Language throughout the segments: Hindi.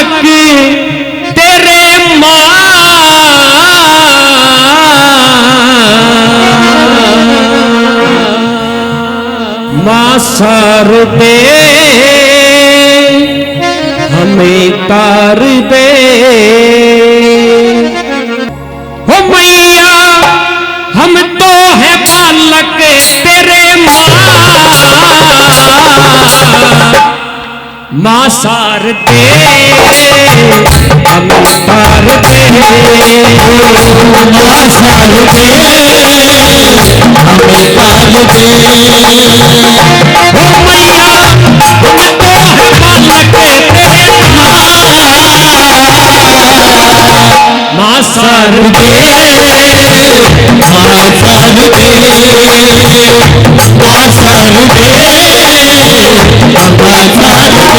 बालक तेरे मां सर दे हमें तार दे हो मैया हम तो है बालक तेरे मां सार दे हमें तार दे मां सार दे हमें तार दे हो मैया हम तो है बालक तेरे मां सार दे मां सार दे मां सार दे मां सार दे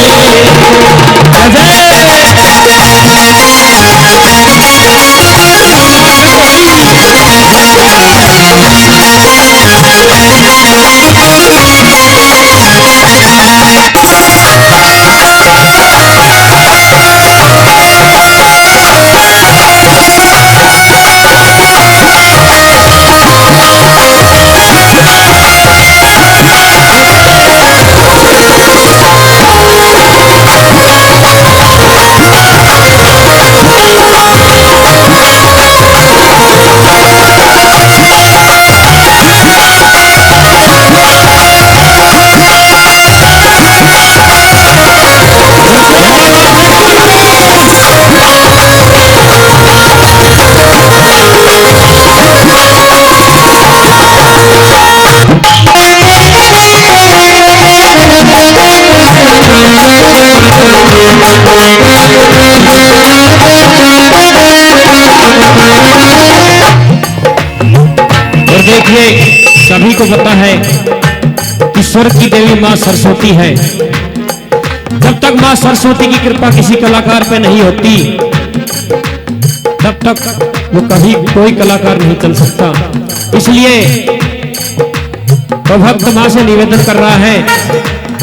देखिए सभी को पता है कि स्वर्ग की देवी मां सरस्वती है। जब तक मां सरस्वती की कृपा किसी कलाकार पे नहीं होती तब तक वो कभी कोई कलाकार नहीं चल सकता। इसलिए तो भक्त मां से निवेदन कर रहा है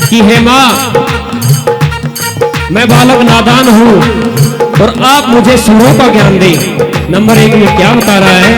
कि हे मां, मैं बालक नादान हूं और आप मुझे सुनो का ज्ञान दें। नंबर 1 में क्या बता रहा है?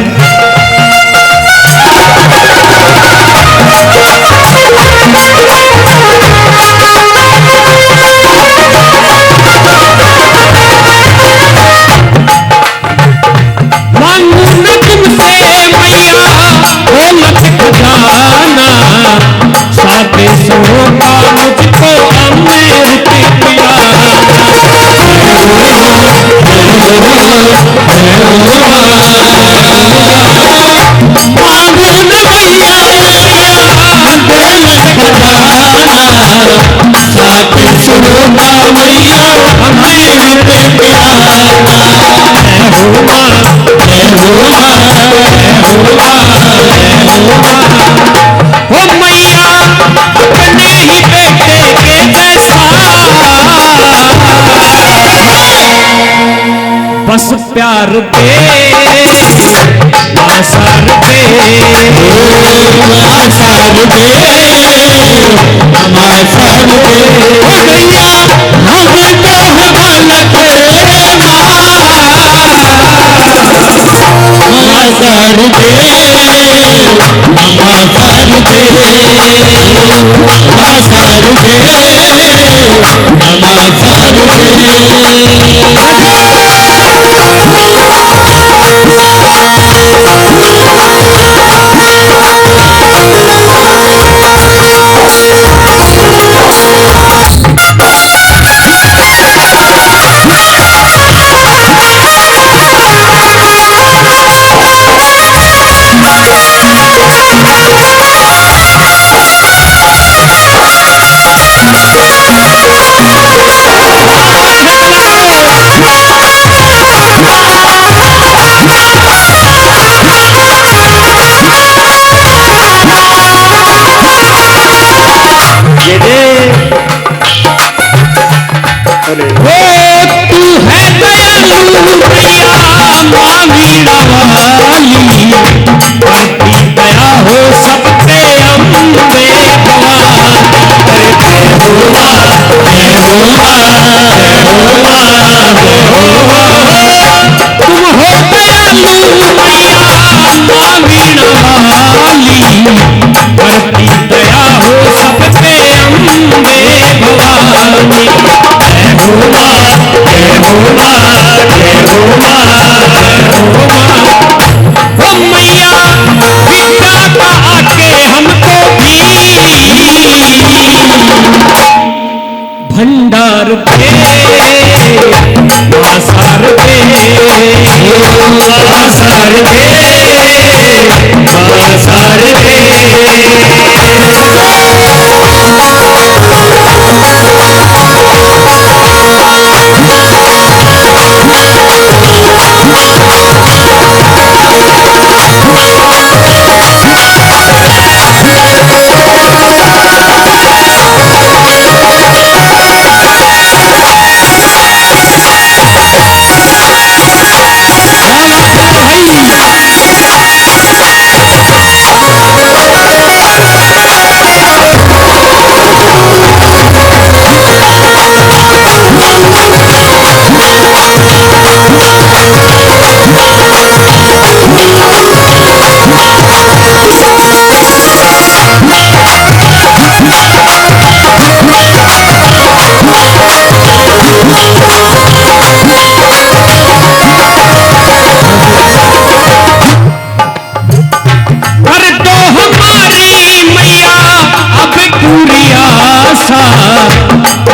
बस प्यार दे मां सार दे मां सार दे मां सार दे ओ गैया हम तो है बालक तेरे मां सार दे मां सार दे मां सार दे मां सार दे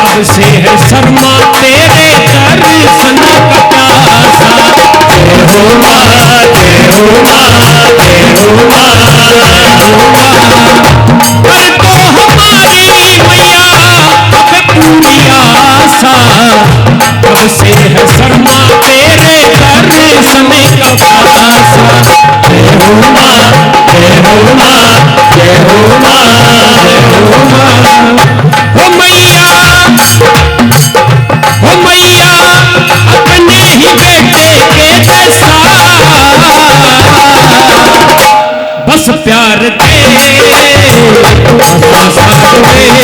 अब से है शर्मा तेरे दर्शन का प्यासा। जय हो माँ, जय हो माँ, जय हो माँ, जय हो माँ। पर तो हमारी मैया अब पूरी आशा, अब से है शर्मा तेरे दर्शन का प्यासा। जय हो माँ, जय हो माँ, जय हो माँ, जय हो माँ। हो मैया, हो मैया अपने ही बेटे के जैसा बस प्यार दे, आशा दे, आशा दे,